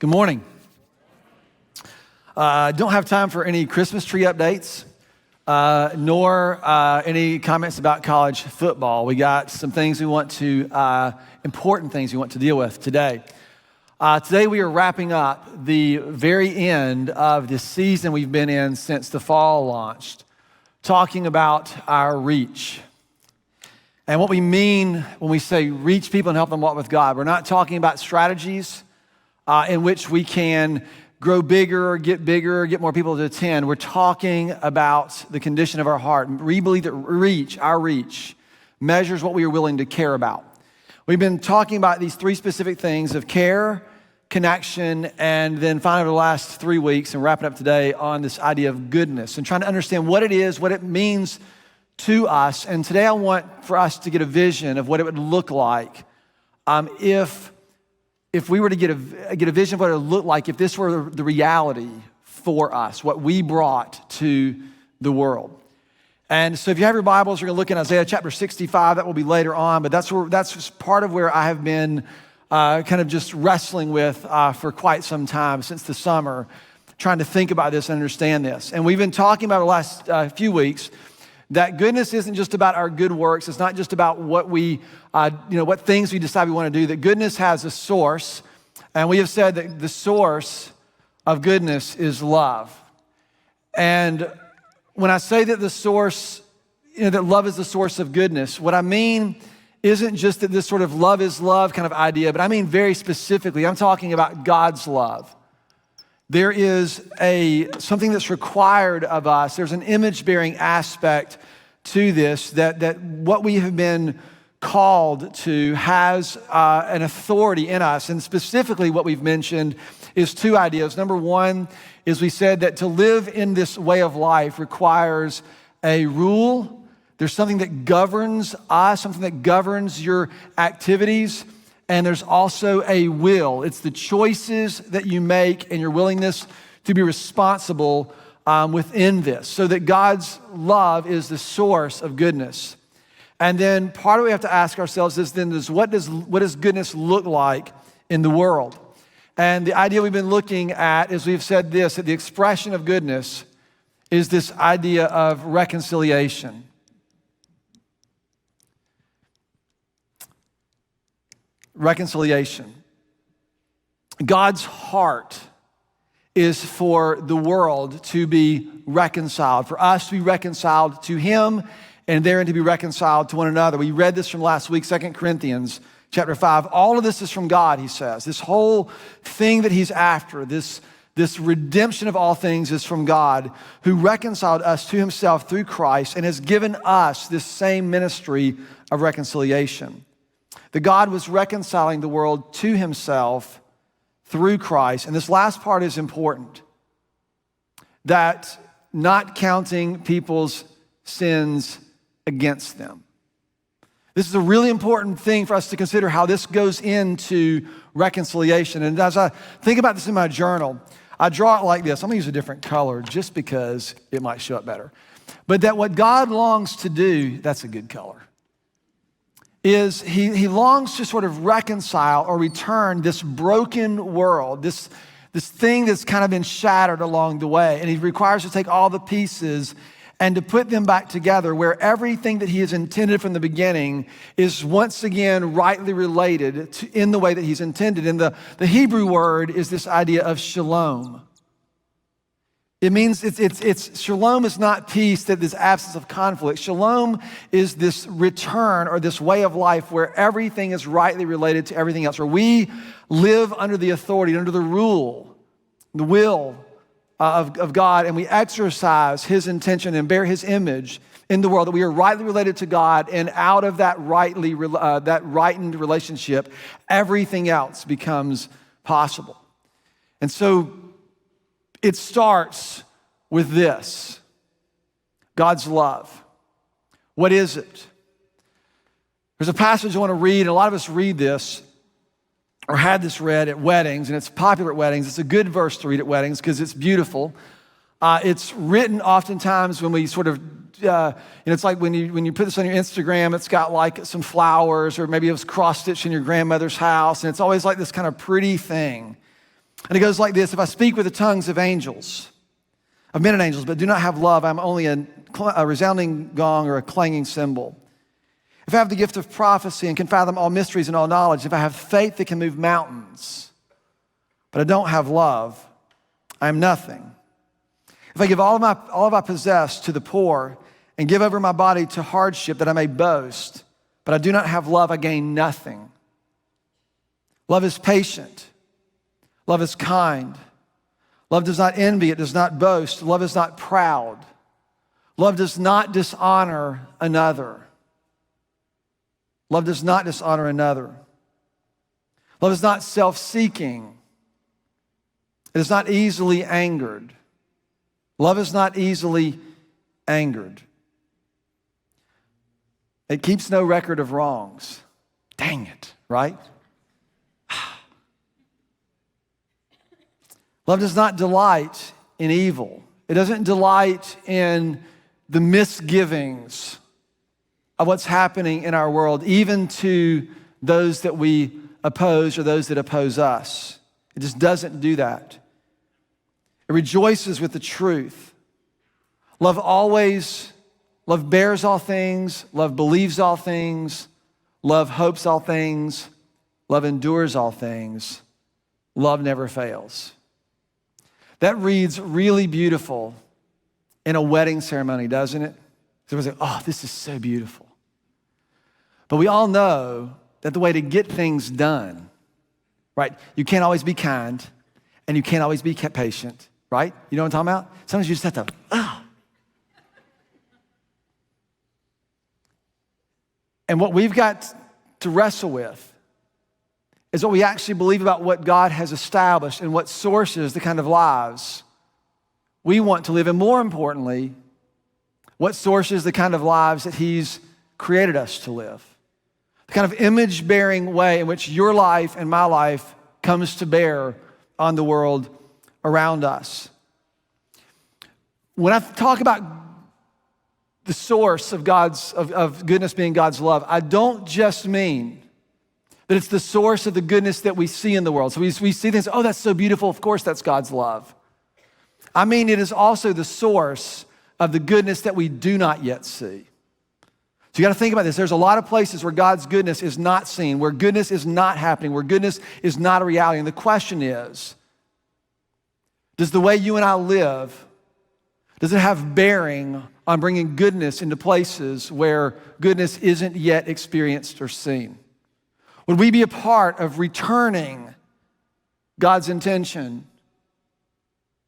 Good morning. Don't have time for any Christmas tree updates, nor any comments about college football. We got some things we want to, important things we want to deal with today. Today we are wrapping up the very end of this season we've been in since the fall launched, talking about our reach. And what we mean when we say reach people and help them walk with God, we're not talking about strategies in which we can grow bigger, get more people to attend. We're talking about the condition of our heart. We believe that our reach, measures what we are willing to care about. We've been talking about these three specific things of care, connection, and then finally over the last 3 weeks and wrapping up today on this idea of goodness and trying to understand what it is, what it means to us. And today I want for us to get a vision of what it would look like if we were to get a vision of what it would look like if this were the reality for us, what we brought to the world. And so if you have your Bibles, we're going to look in Isaiah chapter 65. That will be later on, but that's part of where I have been kind of just wrestling with for quite some time, since the summer, trying to think about this and understand this. And we've been talking about the last few weeks that goodness isn't just about our good works. It's not just about what what things we decide we want to do. That goodness has a source, and we have said that the source of goodness is love. And when I say that the source, that love is the source of goodness, what I mean isn't just that this sort of love is love kind of idea, but I mean very specifically, I'm talking about God's love. There is something that's required of us. There's an image-bearing aspect to this that what we have been called to has an authority in us. And specifically what we've mentioned is two ideas. Number one is we said that to live in this way of life requires a rule. There's something that governs us, something that governs your activities. And there's also a will. It's the choices that you make and your willingness to be responsible within this, so that God's love is the source of goodness. And then part of what we have to ask ourselves is what does goodness look like in the world? And the idea we've been looking at is we've said this, that the expression of goodness is this idea of reconciliation. Reconciliation. God's heart is for the world to be reconciled, for us to be reconciled to Him and therein to be reconciled to one another. We read this from last week, 2 Corinthians chapter 5. All of this is from God, he says. This whole thing that He's after, this redemption of all things is from God, who reconciled us to Himself through Christ and has given us this same ministry of reconciliation. That God was reconciling the world to Himself through Christ. And this last part is important. That not counting people's sins against them. This is a really important thing for us to consider, how this goes into reconciliation. And as I think about this in my journal, I draw it like this. I'm going to use a different color just because it might show up better. But that what God longs to do, that's a good color, is he longs to sort of reconcile or return this broken world, this thing that's kind of been shattered along the way. And He requires to take all the pieces and to put them back together, where everything that He has intended from the beginning is once again rightly related in the way that He's intended. And the Hebrew word is this idea of shalom. It means it's shalom is not peace, that this absence of conflict. Shalom is this return or this way of life where everything is rightly related to everything else, where we live under the authority, under the rule, the will of God, and we exercise His intention and bear His image in the world, that we are rightly related to God, and out of that rightened relationship, everything else becomes possible. And so it starts with this: God's love. What is it? There's a passage I want to read, and a lot of us read this or had this read at weddings, and it's popular at weddings. It's a good verse to read at weddings because it's beautiful. It's written oftentimes when we sort of, it's like when you put this on your Instagram, it's got like some flowers, or maybe it was cross-stitched in your grandmother's house, and it's always like this kind of pretty thing. And it goes like this: if I speak with the tongues of angels, of men and angels, but do not have love, I'm only a resounding gong or a clanging cymbal. If I have the gift of prophecy and can fathom all mysteries and all knowledge, if I have faith that can move mountains, but I don't have love, I am nothing. If I give all of I possess to the poor and give over my body to hardship that I may boast, but I do not have love, I gain nothing. Love is patient. Love is kind. Love does not envy, it does not boast. Love is not proud. Love does not dishonor another. Love does not dishonor another. Love is not self-seeking. It is not easily angered. Love is not easily angered. It keeps no record of wrongs. Dang it, right? Love does not delight in evil. It doesn't delight in the misgivings of what's happening in our world, even to those that we oppose or those that oppose us. It just doesn't do that. It rejoices with the truth. Love bears all things. Love believes all things. Love hopes all things. Love endures all things. Love never fails. That reads really beautiful in a wedding ceremony, doesn't it? Everyone's like, oh, this is so beautiful. But we all know that the way to get things done, right? You can't always be kind, and you can't always be patient, right? You know what I'm talking about? Sometimes you just have to, And what we've got to wrestle with is what we actually believe about what God has established and what sources the kind of lives we want to live. And more importantly, what sources the kind of lives that He's created us to live. The kind of image-bearing way in which your life and my life comes to bear on the world around us. When I talk about the source of of goodness being God's love, I don't just mean that it's the source of the goodness that we see in the world. So we see things, oh, that's so beautiful. Of course, that's God's love. I mean, it is also the source of the goodness that we do not yet see. So you got to think about this. There's a lot of places where God's goodness is not seen, where goodness is not happening, where goodness is not a reality. And the question is, does the way you and I live, does it have bearing on bringing goodness into places where goodness isn't yet experienced or seen? Would we be a part of returning God's intention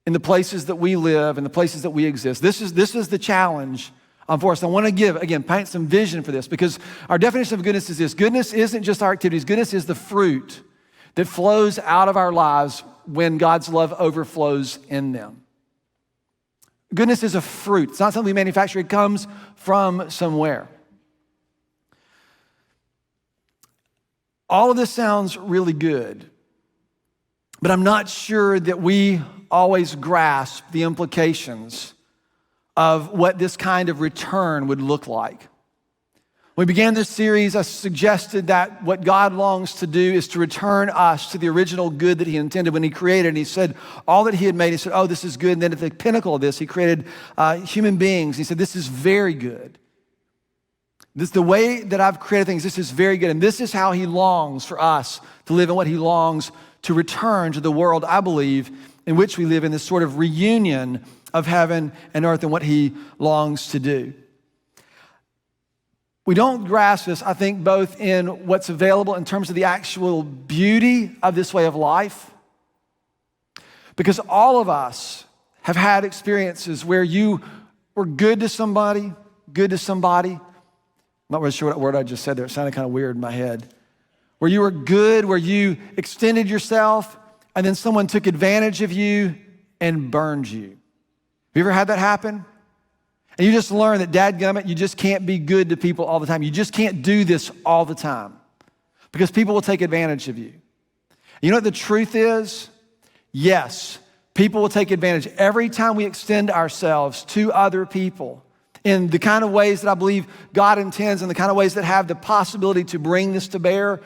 in the places that we live and the places that we exist? This is the challenge for us. I want to paint some vision for this, because our definition of goodness is this. Goodness isn't just our activities. Goodness is the fruit that flows out of our lives when God's love overflows in them. Goodness is a fruit. It's not something we manufacture. It comes from somewhere. All of this sounds really good, but I'm not sure that we always grasp the implications of what this kind of return would look like. When we began this series, I suggested that what God longs to do is to return us to the original good that He intended when He created. And He said all that He had made, He said, oh, this is good. And then at the pinnacle of this, He created human beings. He said, this is very good. This, the way that I've created things, this is very good. And this is how He longs for us to live, and what He longs to return to the world, I believe, in which we live, in this sort of reunion of heaven and earth, and what He longs to do. We don't grasp this, I think, both in what's available in terms of the actual beauty of this way of life, because all of us have had experiences where you were good to somebody. I'm not really sure what word I just said there. It sounded kind of weird in my head. Where you were good, where you extended yourself, and then someone took advantage of you and burned you. Have you ever had that happen? And you just learn that, dadgummit, you just can't be good to people all the time. You just can't do this all the time, because people will take advantage of you. You know what the truth is? Yes, people will take advantage. Every time we extend ourselves to other people in the kind of ways that I believe God intends, and the kind of ways that have the possibility to bring this to bear,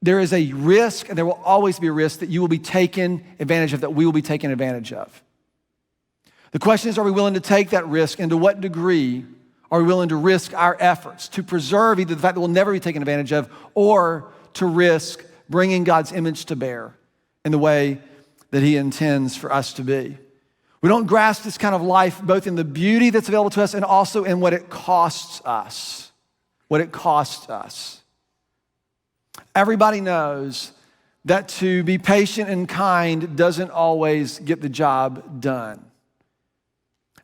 there is a risk, and there will always be a risk that you will be taken advantage of, that we will be taken advantage of. The question is, are we willing to take that risk, and to what degree are we willing to risk our efforts to preserve either the fact that we'll never be taken advantage of, or to risk bringing God's image to bear in the way that he intends for us to be? We don't grasp this kind of life both in the beauty that's available to us and also in what it costs us. What it costs us. Everybody knows that to be patient and kind doesn't always get the job done.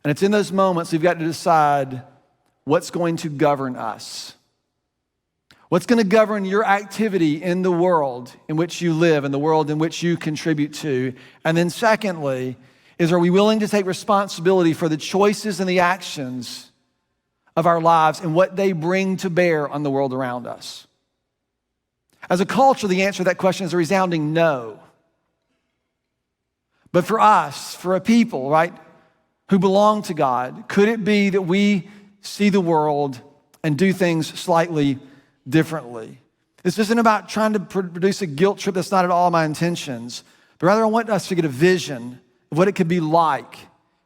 And it's in those moments we've got to decide what's going to govern us. What's going to govern your activity in the world in which you live, in the world in which you contribute to? And then secondly, are we willing to take responsibility for the choices and the actions of our lives and what they bring to bear on the world around us? As a culture, the answer to that question is a resounding no. But for us, for a people, right, who belong to God, could it be that we see the world and do things slightly differently? This isn't about trying to produce a guilt trip. That's not at all my intentions. But rather, I want us to get a vision of what it could be like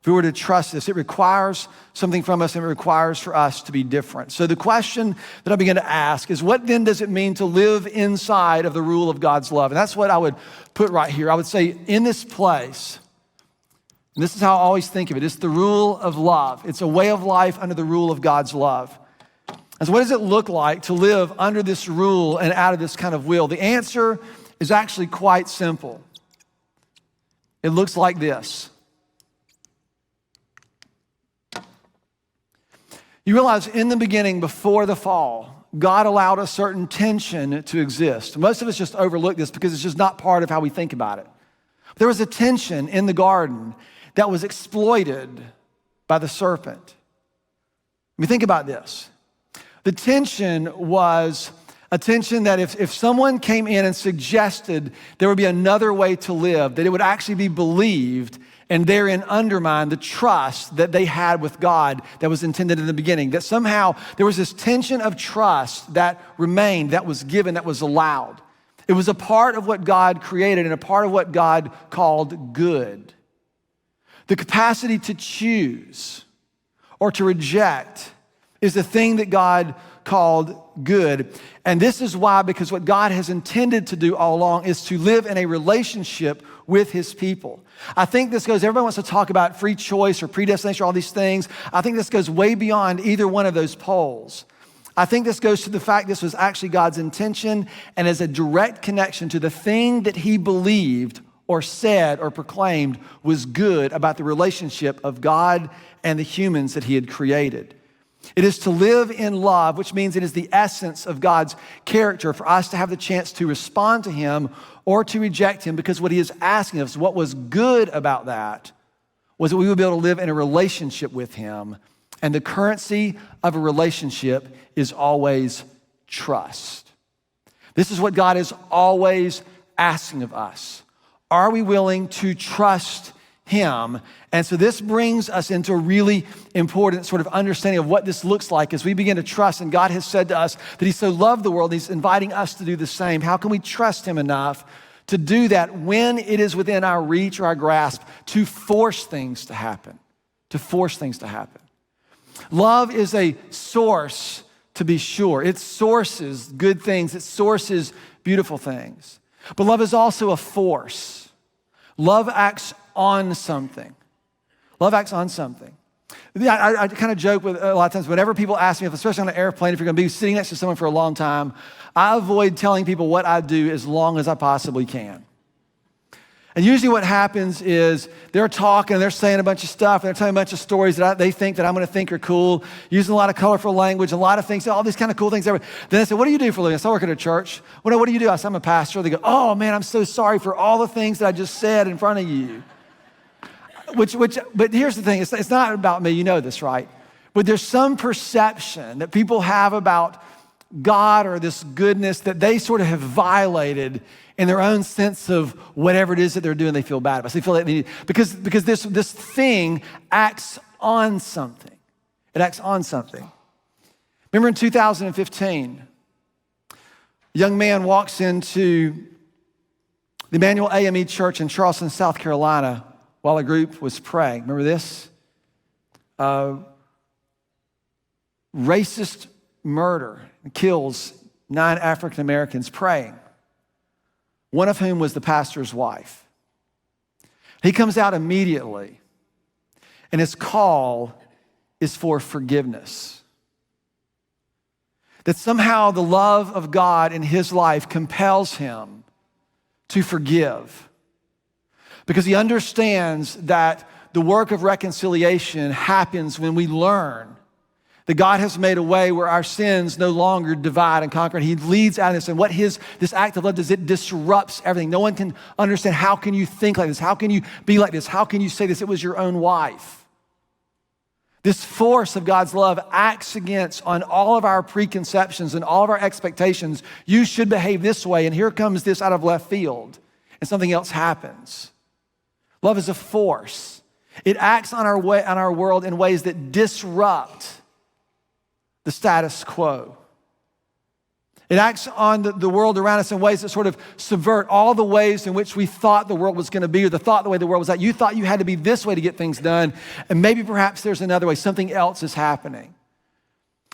if we were to trust this. It requires something from us, and it requires for us to be different. So the question that I begin to ask is, what then does it mean to live inside of the rule of God's love? And that's what I would put right here. I would say in this place, and this is how I always think of it, it's the rule of love. It's a way of life under the rule of God's love. And so what does it look like to live under this rule and out of this kind of will? The answer is actually quite simple. It looks like this. You realize in the beginning, before the fall, God allowed a certain tension to exist. Most of us just overlook this because it's just not part of how we think about it. There was a tension in the garden that was exploited by the serpent. I mean, think about this. The tension was a tension that if someone came in and suggested there would be another way to live, that it would actually be believed and therein undermine the trust that they had with God that was intended in the beginning. That somehow there was this tension of trust that remained, that was given, that was allowed. It was a part of what God created and a part of what God called good. The capacity to choose or to reject is the thing that God called good. And this is why, because what God has intended to do all along is to live in a relationship with his people. I think this goes, everybody wants to talk about free choice or predestination or all these things. I think this goes way beyond either one of those poles. I think this goes to the fact this was actually God's intention and as a direct connection to the thing that he believed or said or proclaimed was good about the relationship of God and the humans that he had created. It is to live in love, which means it is the essence of God's character for us to have the chance to respond to him or to reject him, because what he is asking us, what was good about that, was that we would be able to live in a relationship with him. And the currency of a relationship is always trust. This is what God is always asking of us. Are we willing to trust him? And so this brings us into a really important sort of understanding of what this looks like as we begin to trust. And God has said to us that he so loved the world, he's inviting us to do the same. How can we trust him enough to do that when it is within our reach or our grasp to force things to happen? To force things to happen. Love is a source, to be sure. It sources good things. It sources beautiful things. But love is also a force. Love acts on something. Love acts on something. I kind of joke with a lot of times, whenever people ask me, especially on an airplane, if you're going to be sitting next to someone for a long time, I avoid telling people what I do as long as I possibly can. And usually what happens is they're talking and they're saying a bunch of stuff and they're telling a bunch of stories that they think that I'm going to think are cool, using a lot of colorful language, a lot of things, all these kind of cool things. Then I say, what do you do for a living? I say, I work at a church. What do you do? I say, I'm a pastor. They go, oh man, I'm so sorry for all the things that I just said in front of you. But here's the thing, it's not about me, you know this, right? But there's some perception that people have about God or this goodness that they sort of have violated in their own sense of whatever it is that they're doing, they feel bad about. So they feel like they need, because this thing acts on something. It acts on something. Remember in 2015, A young man walks into the Emmanuel AME Church in Charleston, South Carolina, while a group was praying. Remember this? Racist murder kills 9 African Americans praying, one of whom was the pastor's wife. He comes out immediately, and his call is for forgiveness. That somehow the love of God in his life compels him to forgive, because he understands that the work of reconciliation happens when we learn that God has made a way where our sins no longer divide and conquer. And he leads out of this. And what this act of love does, it disrupts everything. No one can understand, how can you think like this? How can you be like this? How can you say this? It was your own wife. This force of God's love acts against on all of our preconceptions and all of our expectations. You should behave this way. And here comes this out of left field, and something else happens. Love is a force. It acts on our world in ways that disrupt the status quo. It acts on the world around us in ways that sort of subvert all the ways in which we thought the world was going to be, or the way the world was at. You thought you had to be this way to get things done, and maybe perhaps there's another way. Something else is happening.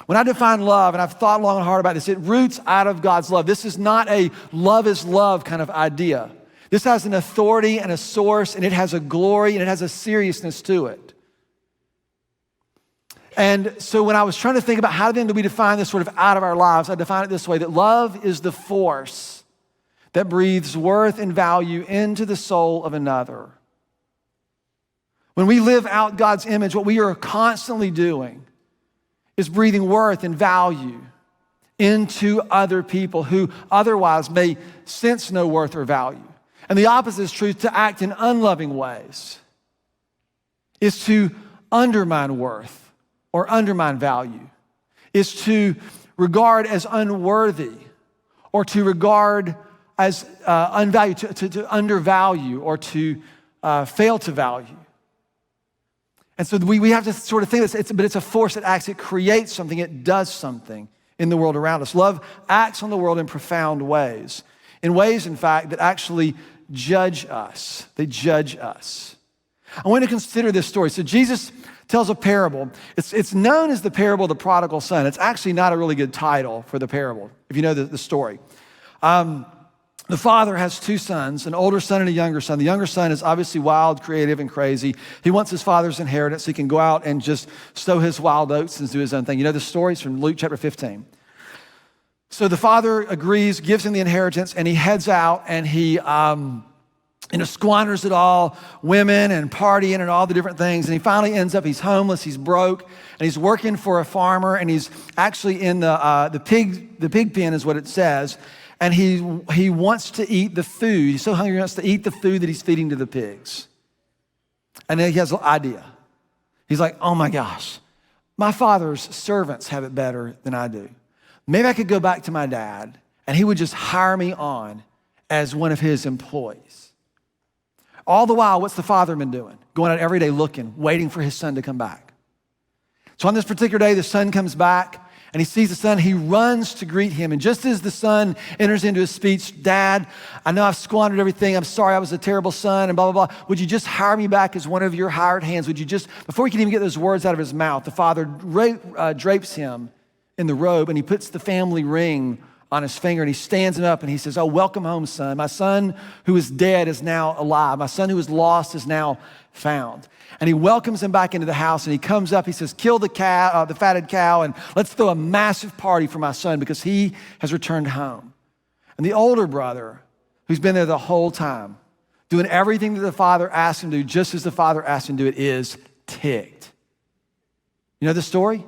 When I define love, and I've thought long and hard about this, it roots out of God's love. This is not a love is love kind of idea. This has an authority and a source, and it has a glory, and it has a seriousness to it. And so when I was trying to think about how then do we define this sort of out of our lives, I define it this way, that love is the force that breathes worth and value into the soul of another. When we live out God's image, what we are constantly doing is breathing worth and value into other people who otherwise may sense no worth or value. And the opposite is true. To act in unloving ways is to undermine worth or undermine value, is to regard as unworthy, or to regard as unvalued, to undervalue, or to fail to value. And so we have to sort of think this, but it's a force that acts, it creates something, it does something in the world around us. Love acts on the world in profound ways, in fact, that actually judge us. They judge us. I want to consider this story. So Jesus tells a parable. It's known as the parable of the prodigal son. It's actually not a really good title for the parable, if you know the story. The father has 2 sons, an older son and a younger son. The younger son is obviously wild, creative, and crazy. He wants his father's inheritance so he can go out and just sow his wild oats and do his own thing. You know the stories from Luke chapter 15. So the father agrees, gives him the inheritance, and he heads out, and he squanders it all, women and partying and all the different things. And he finally ends up, he's homeless, he's broke, and he's working for a farmer, and he's actually in the pig pen is what it says. And he wants to eat the food. He's so hungry, he wants to eat the food that he's feeding to the pigs. And then he has an idea. He's like, oh my gosh, my father's servants have it better than I do. Maybe I could go back to my dad, and he would just hire me on as one of his employees. All the while, what's the father been doing? Going out every day looking, waiting for his son to come back. So on this particular day, the son comes back, and he sees the son. He runs to greet him. And just as the son enters into his speech, Dad, I know I've squandered everything. I'm sorry I was a terrible son, and blah, blah, blah. Would you just hire me back as one of your hired hands? Would you just, before he can even get those words out of his mouth, the father drapes him in the robe, and he puts the family ring on his finger, and he stands him up, and he says, oh, welcome home, son. My son who is dead is now alive. My son who was lost is now found. And he welcomes him back into the house, and he comes up, he says, kill the fatted cow, and let's throw a massive party for my son because he has returned home. And the older brother, who's been there the whole time, doing everything that the father asked him to do, just as the father asked him to do it, is ticked. You know the story?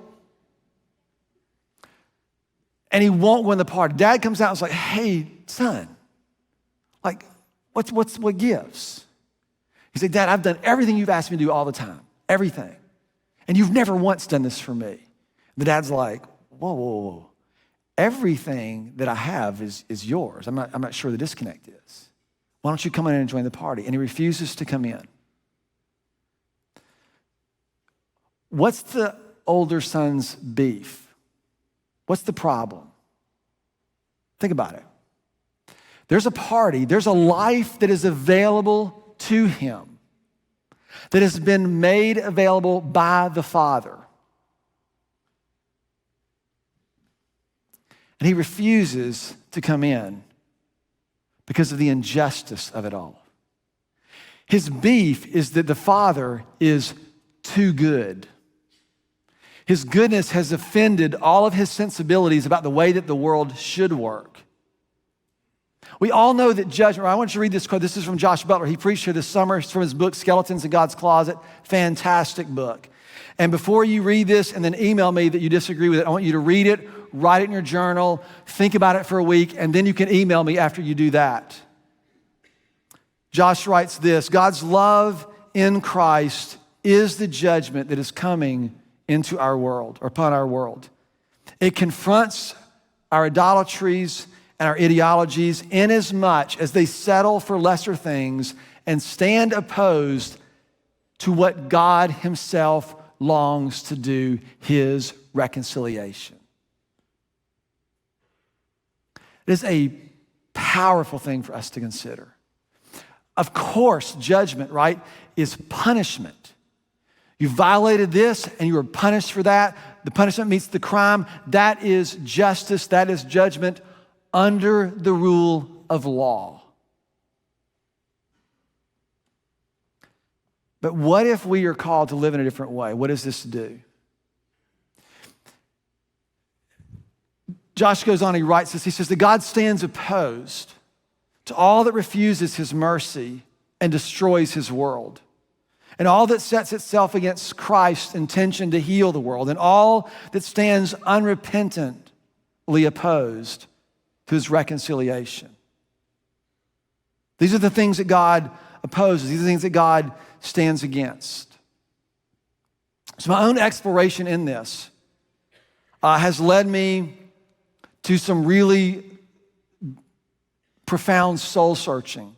And he won't win the party. Dad comes out and is like, hey, son, like, what gives? He said, Dad, I've done everything you've asked me to do all the time, everything. And you've never once done this for me. The dad's like, whoa. Everything that I have is yours. I'm not sure the disconnect is. Why don't you come in and join the party? And he refuses to come in. What's the older son's beef? What's the problem? Think about it. There's a party, there's a life that is available to him, that has been made available by the Father. And he refuses to come in because of the injustice of it all. His beef is that the Father is too good. His goodness has offended all of his sensibilities about the way that the world should work. We all know that judgment, I want you to read this quote. This is from Josh Butler. He preached here this summer. It's from his book, Skeletons in God's Closet. Fantastic book. And before you read this and then email me that you disagree with it, I want you to read it, write it in your journal, think about it for a week, and then you can email me after you do that. Josh writes this: God's love in Christ is the judgment that is coming into our world, or upon our world. It confronts our idolatries and our ideologies inasmuch as they settle for lesser things and stand opposed to what God himself longs to do, his reconciliation. It is a powerful thing for us to consider. Of course, judgment, right, is punishment. You violated this and you were punished for that. The punishment meets the crime. That is justice. That is judgment under the rule of law. But what if we are called to live in a different way? What does this do? Josh goes on, he writes this. He says that God stands opposed to all that refuses his mercy and destroys his world, and all that sets itself against Christ's intention to heal the world, and all that stands unrepentantly opposed to his reconciliation. These are the things that God opposes. These are the things that God stands against. So my own exploration in this has led me to some really profound soul searching,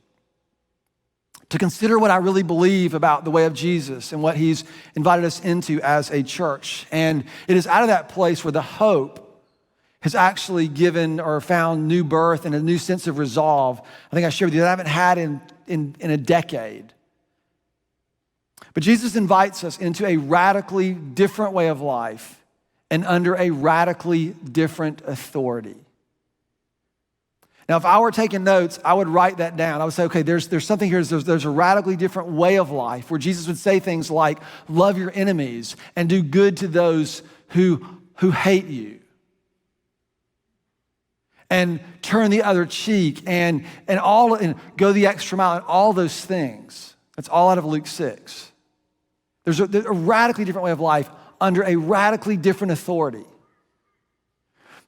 to consider what I really believe about the way of Jesus and what he's invited us into as a church. And it is out of that place where the hope has actually given or found new birth and a new sense of resolve. I think I shared with you that I haven't had in a decade. But Jesus invites us into a radically different way of life and under a radically different authority. Now, if I were taking notes, I would write that down. I would say, okay, there's something here, there's a radically different way of life where Jesus would say things like, love your enemies and do good to those who hate you. And turn the other cheek and go the extra mile and all those things. That's all out of Luke 6. There's a radically different way of life under a radically different authority.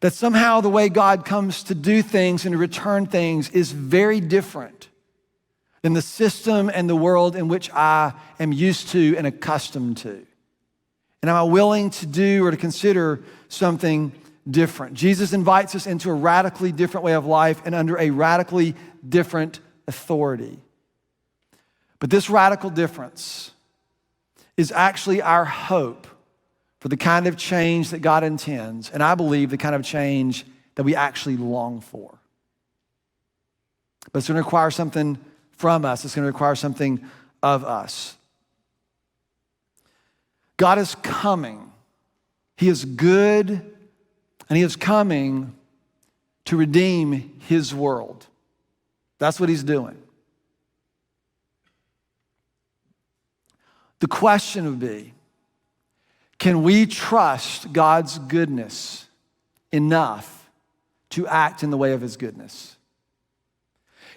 That somehow the way God comes to do things and to return things is very different than the system and the world in which I am used to and accustomed to. And am I willing to do or to consider something different? Jesus invites us into a radically different way of life and under a radically different authority. But this radical difference is actually our hope for the kind of change that God intends, and I believe the kind of change that we actually long for. But it's going to require something from us. It's going to require something of us. God is coming. He is good, and he is coming to redeem his world. That's what he's doing. The question would be, can we trust God's goodness enough to act in the way of his goodness?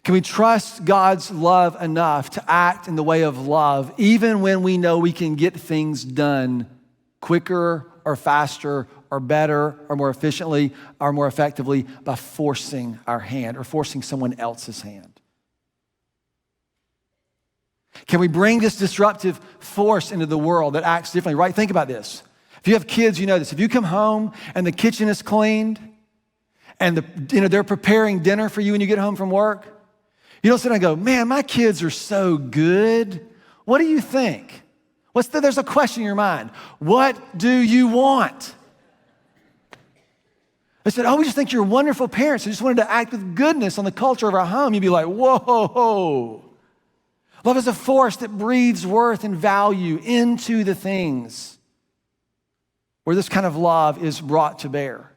Can we trust God's love enough to act in the way of love, even when we know we can get things done quicker or faster or better or more efficiently or more effectively by forcing our hand or forcing someone else's hand? Can we bring this disruptive force into the world that acts differently, right? Think about this. If you have kids, you know this. If you come home and the kitchen is cleaned and they're preparing dinner for you when you get home from work, you don't sit there and go, man, my kids are so good. What do you think? There's a question in your mind. What do you want? They said, oh, we just think you're wonderful parents. We just wanted to act with goodness on the culture of our home. You'd be like, whoa. Love is a force that breathes worth and value into the things where this kind of love is brought to bear.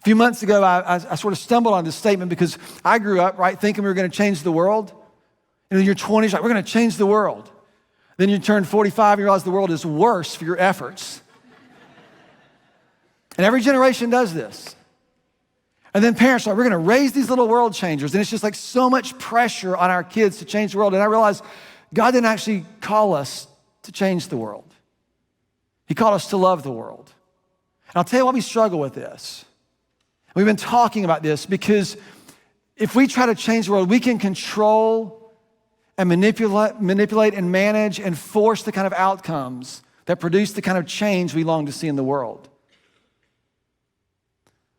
A few months ago, I sort of stumbled on this statement because I grew up, right, thinking we were going to change the world. And in your 20s, like, we're going to change the world. Then you turn 45 and you realize the world is worse for your efforts. And every generation does this. And then parents are like, we're going to raise these little world changers. And it's just like so much pressure on our kids to change the world. And I realized God didn't actually call us to change the world. He called us to love the world. And I'll tell you why we struggle with this. We've been talking about this because if we try to change the world, we can control and manipulate and manage and force the kind of outcomes that produce the kind of change we long to see in the world.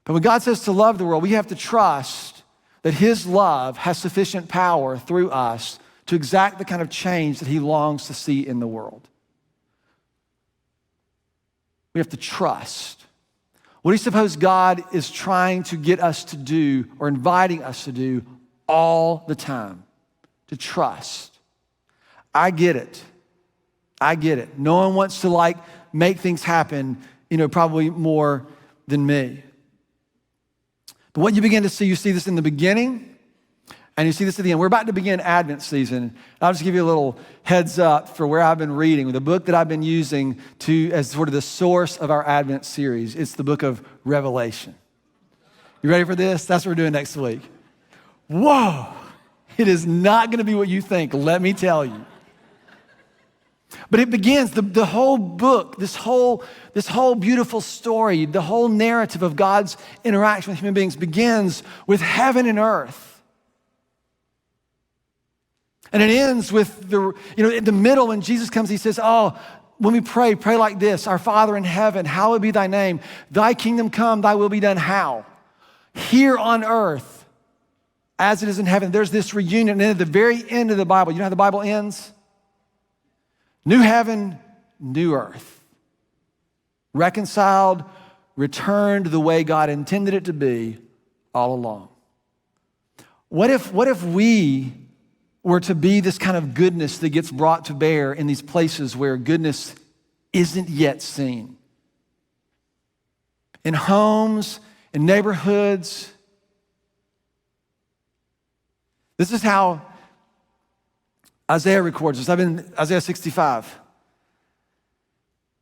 But when God says to love the world, we have to trust that his love has sufficient power through us to exact the kind of change that he longs to see in the world. We have to trust. What do you suppose God is trying to get us to do or inviting us to do all the time? To trust. I get it. No one wants to make things happen, probably more than me. But what you begin to see, you see this in the beginning and you see this at the end. We're about to begin Advent season. I'll just give you a little heads up for where I've been reading. The book that I've been using as sort of the source of our Advent series. It's the book of Revelation. You ready for this? That's what we're doing next week. Whoa, it is not gonna be what you think, let me tell you. But it begins, the whole book, this whole beautiful story, the whole narrative of God's interaction with human beings begins with heaven and earth. And it ends with in the middle when Jesus comes, he says, when we pray like this, our Father in heaven, hallowed be thy name. Thy kingdom come, thy will be done. How? Here on earth, as it is in heaven. There's this reunion. And then at the very end of the Bible, you know how the Bible ends? New heaven, new earth. Reconciled, returned the way God intended it to be all along. What if we were to be this kind of goodness that gets brought to bear in these places where goodness isn't yet seen? In homes, in neighborhoods. This is how Isaiah records this. Isaiah 65.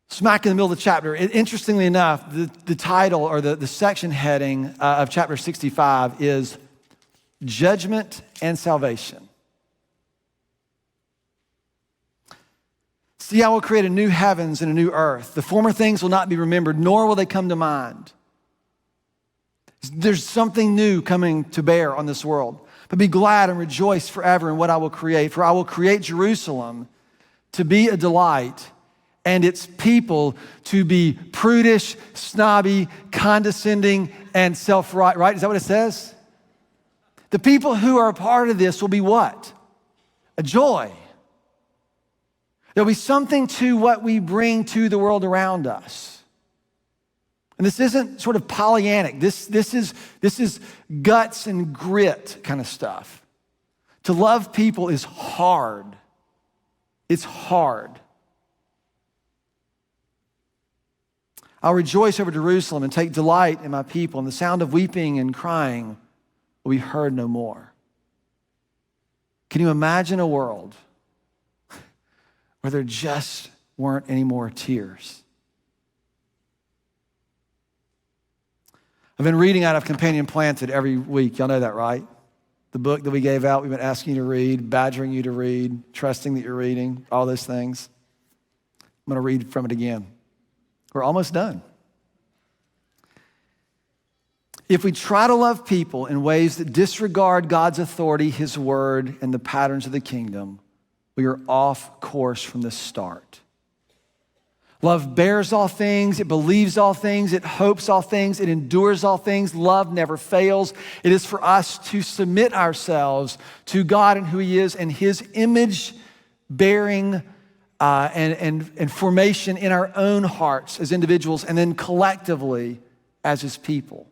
Smack in the middle of the chapter. Interestingly enough, the title or the section heading of chapter 65 is Judgment and Salvation. See, I will create a new heavens and a new earth. The former things will not be remembered, nor will they come to mind. There's something new coming to bear on this world. But be glad and rejoice forever in what I will create. For I will create Jerusalem to be a delight and its people to be prudish, snobby, condescending, and self-right. Right? Is that what it says? The people who are a part of this will be what? A joy. There'll be something to what we bring to the world around us. And this isn't sort of Pollyannic. This is guts and grit kind of stuff. To love people is hard. It's hard. I'll rejoice over Jerusalem and take delight in my people, and the sound of weeping and crying will be heard no more. Can you imagine a world where there just weren't any more tears? I've been reading out of Companion Planted every week. Y'all know that, right? The book that we gave out, we've been asking you to read, badgering you to read, trusting that you're reading, all those things. I'm going to read from it again. We're almost done. If we try to love people in ways that disregard God's authority, his word, and the patterns of the kingdom, we are off course from the start. Love bears all things, it believes all things, it hopes all things, it endures all things. Love never fails. It is for us to submit ourselves to God and who he is and his image bearing and formation in our own hearts as individuals and then collectively as his people.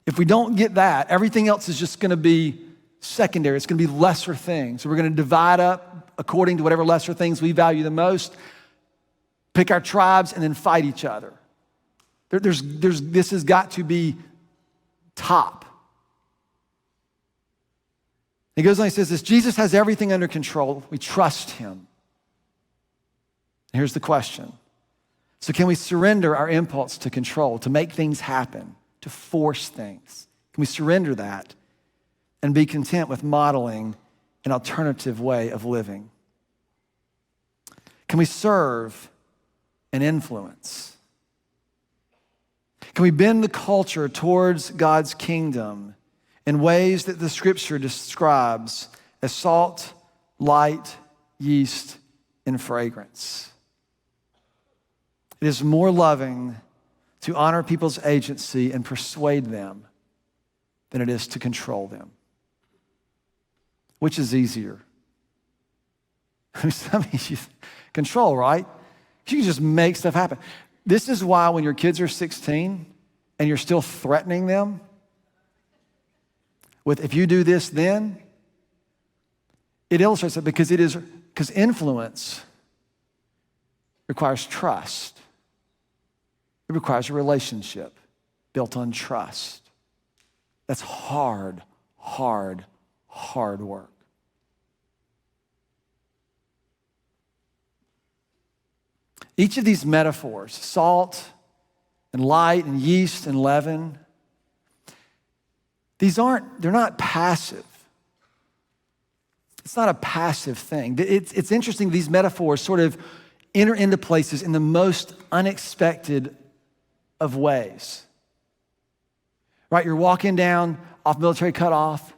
If we don't get that, everything else is just going to be secondary. It's going to be lesser things. We're going to divide up according to whatever lesser things we value the most, pick our tribes, and then fight each other. This has got to be top. He goes on, he says this, Jesus has everything under control. We trust him. Here's the question. So can we surrender our impulse to control, to make things happen, to force things? Can we surrender that and be content with modeling an alternative way of living? Can we serve and influence? Can we bend the culture towards God's kingdom in ways that the scripture describes as salt, light, yeast, and fragrance? It is more loving to honor people's agency and persuade them than it is to control them. Which is easier? Control, right? You can just make stuff happen. This is why when your kids are 16 and you're still threatening them with, if you do this, then, it illustrates it because influence requires trust. It requires a relationship built on trust. That's hard work. Each of these metaphors, salt and light and yeast and leaven, they're not passive. It's not a passive thing. It's interesting, these metaphors sort of enter into places in the most unexpected of ways. Right, you're walking down off military cutoff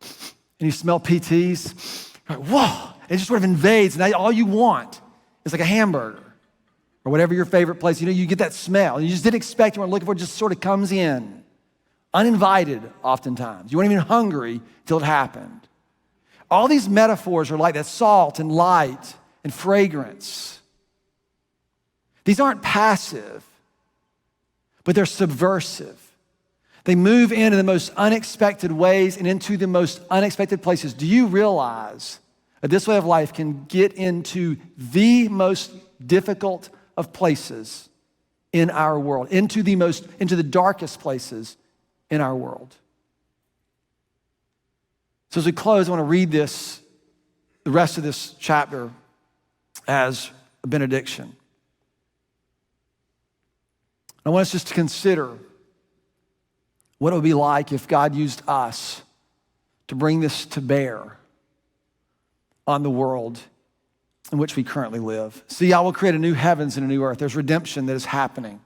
and you smell PTs, you're like, whoa, it just sort of invades and all you want is like a hamburger or whatever your favorite place. You get that smell and you just didn't expect it, you weren't looking for it, just sort of comes in, uninvited oftentimes. You weren't even hungry till it happened. All these metaphors are like that, salt and light and fragrance. These aren't passive, but they're subversive. They move in the most unexpected ways and into the most unexpected places. Do you realize that this way of life can get into the most difficult of places in our world, into the darkest places in our world? So as we close, I want to read the rest of this chapter as a benediction. I want us just to consider what it would be like if God used us to bring this to bear on the world in which we currently live. See, I will create a new heavens and a new earth. There's redemption that is happening.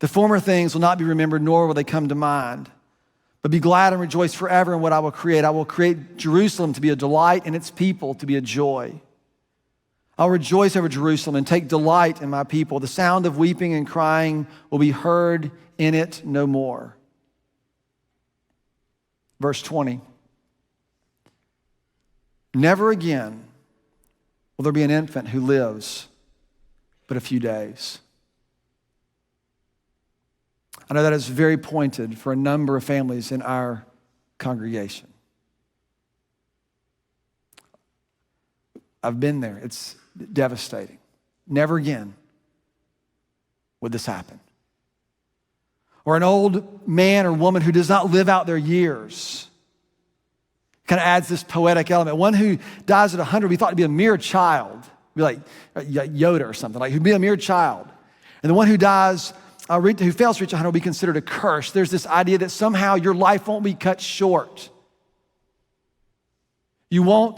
The former things will not be remembered, nor will they come to mind. But be glad and rejoice forever in what I will create. I will create Jerusalem to be a delight and its people to be a joy. I'll rejoice over Jerusalem and take delight in my people. The sound of weeping and crying will be heard in it no more. Verse 20. Never again will there be an infant who lives but a few days. I know that is very pointed for a number of families in our congregation. I've been there. It's devastating. Never again would this happen. Or an old man or woman who does not live out their years. Kind of adds this poetic element. One who dies at 100 would be thought to be a mere child. Be like Yoda or something, like who'd be a mere child. And the one who dies, who fails to reach 100 will be considered a curse. There's this idea that somehow your life won't be cut short. You will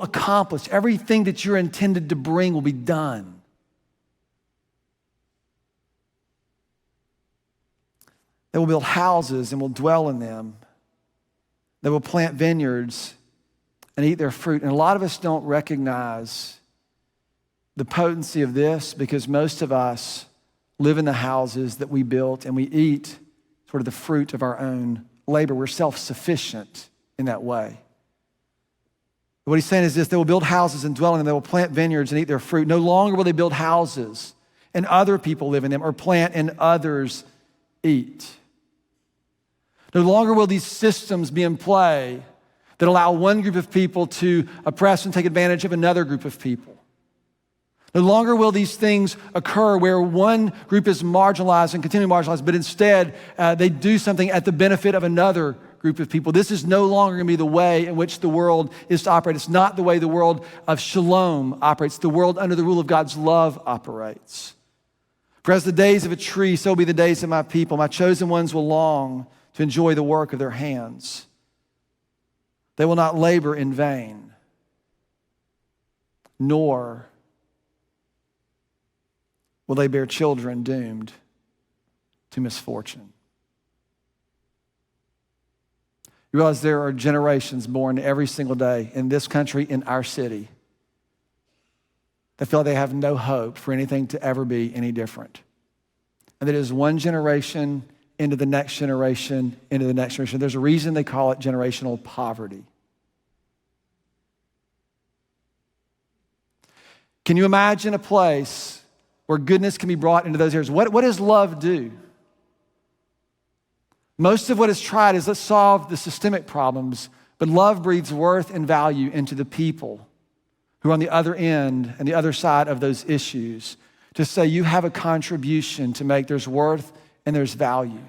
accomplish everything that you're intended to bring will be done. They will build houses and will dwell in them. They will plant vineyards and eat their fruit. And a lot of us don't recognize the potency of this because most of us live in the houses that we built and we eat sort of the fruit of our own labor. We're self-sufficient in that way. What he's saying is this: they will build houses and dwell in them. They will plant vineyards and eat their fruit. No longer will they build houses and other people live in them, or plant and others eat. No longer will these systems be in play that allow one group of people to oppress and take advantage of another group of people. No longer will these things occur where one group is marginalized and continue marginalized, but instead they do something at the benefit of another group of people. This is no longer going to be the way in which the world is to operate. It's not the way the world of shalom operates. The world under the rule of God's love operates. For as the days of a tree, so be the days of my people. My chosen ones will long to enjoy the work of their hands. They will not labor in vain, nor will they bear children doomed to misfortune. You realize there are generations born every single day in this country, in our city, that feel like they have no hope for anything to ever be any different. And that is one generation into the next generation, into the next generation. There's a reason they call it generational poverty. Can you imagine a place where goodness can be brought into those areas? What does love do? Most of what is tried is let's solve the systemic problems, but love breathes worth and value into the people who are on the other end and the other side of those issues, to say you have a contribution to make. There's worth and there's value.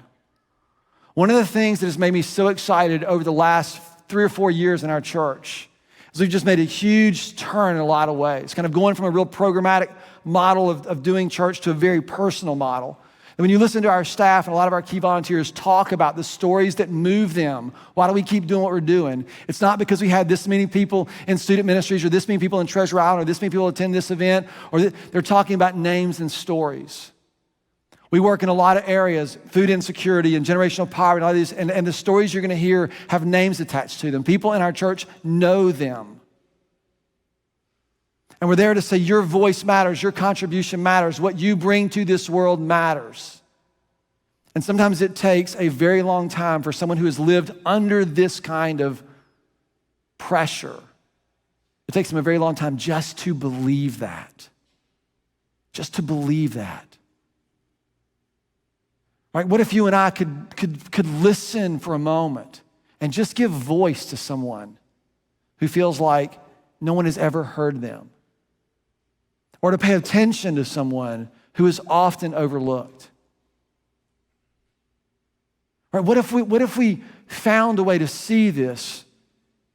One of the things that has made me so excited over the last 3 or 4 years in our church is we've just made a huge turn in a lot of ways, kind of going from a real programmatic model of doing church to a very personal model. And when you listen to our staff and a lot of our key volunteers talk about the stories that move them, why do we keep doing what we're doing? It's not because we had this many people in student ministries or this many people in Treasure Island or this many people attend this event, or they're talking about names and stories. We work in a lot of areas, food insecurity and generational poverty and all these, and the stories you're gonna hear have names attached to them. People in our church know them. And we're there to say your voice matters, your contribution matters, what you bring to this world matters. And sometimes it takes a very long time for someone who has lived under this kind of pressure. It takes them a very long time just to believe that. Just to believe that. Right? What if you and I could listen for a moment and just give voice to someone who feels like no one has ever heard them? Or to pay attention to someone who is often overlooked. Right? What if we found a way to see this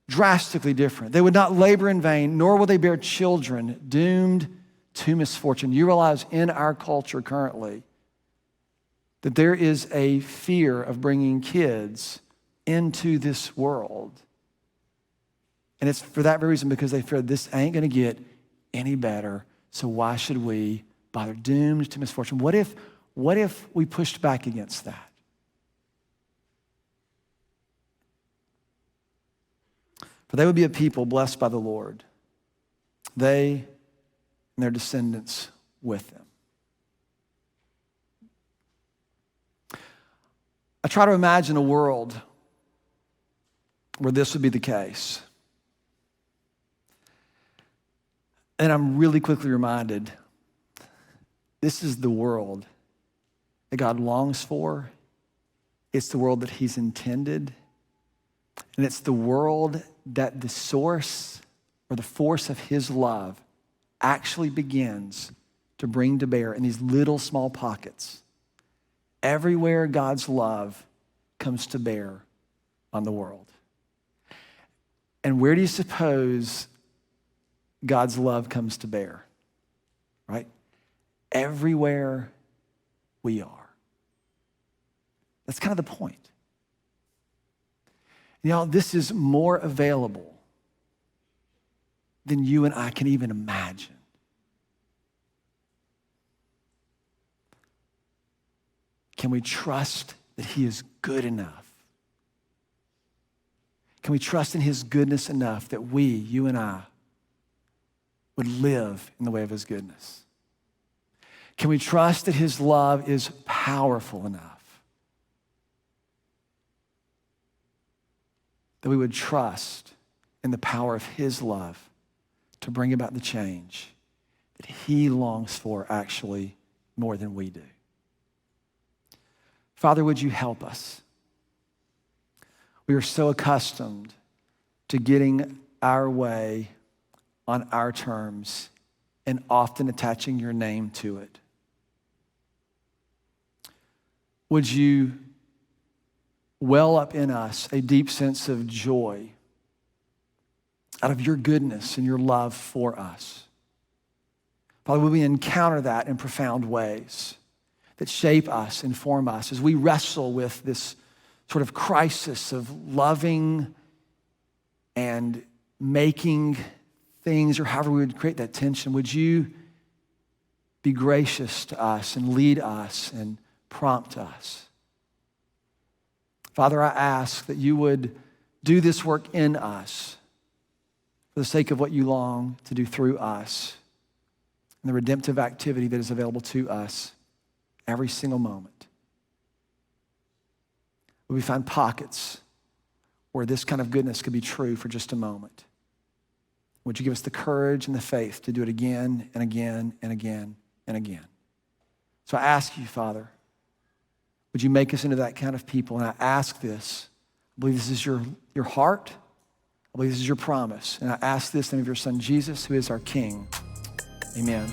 drastically different? They would not labor in vain, nor will they bear children doomed to misfortune. You realize in our culture currently that there is a fear of bringing kids into this world. And it's for that very reason, because they fear this ain't gonna get any better. So why should we bother? Doomed to misfortune. What if we pushed back against that? For they would be a people blessed by the Lord, they and their descendants with them. I try to imagine a world where this would be the case. And I'm really quickly reminded, this is the world that God longs for. It's the world that he's intended. And it's the world that the source or the force of his love actually begins to bring to bear in these little small pockets. Everywhere God's love comes to bear on the world. And where do you suppose God's love comes to bear? Right? Everywhere we are. That's kind of the point. You know, this is more available than you and I can even imagine. Can we trust that he is good enough? Can we trust in his goodness enough that we, you and I, would live in the way of his goodness? Can we trust that his love is powerful enough that we would trust in the power of his love to bring about the change that he longs for actually more than we do. Father, would you help us? We are so accustomed to getting our way on our terms and often attaching your name to it. Would you well up in us a deep sense of joy out of your goodness and your love for us? Father, would we encounter that in profound ways that shape us, inform us as we wrestle with this sort of crisis of loving and making things, or however we would create that tension? Would you be gracious to us and lead us and prompt us? Father, I ask that you would do this work in us for the sake of what you long to do through us and the redemptive activity that is available to us every single moment. Would we find pockets where this kind of goodness could be true for just a moment? Would you give us the courage and the faith to do it again and again and again and again? So I ask you, Father, would you make us into that kind of people? And I ask this, I believe this is your heart. I believe this is your promise. And I ask this in the name of your Son, Jesus, who is our King. Amen.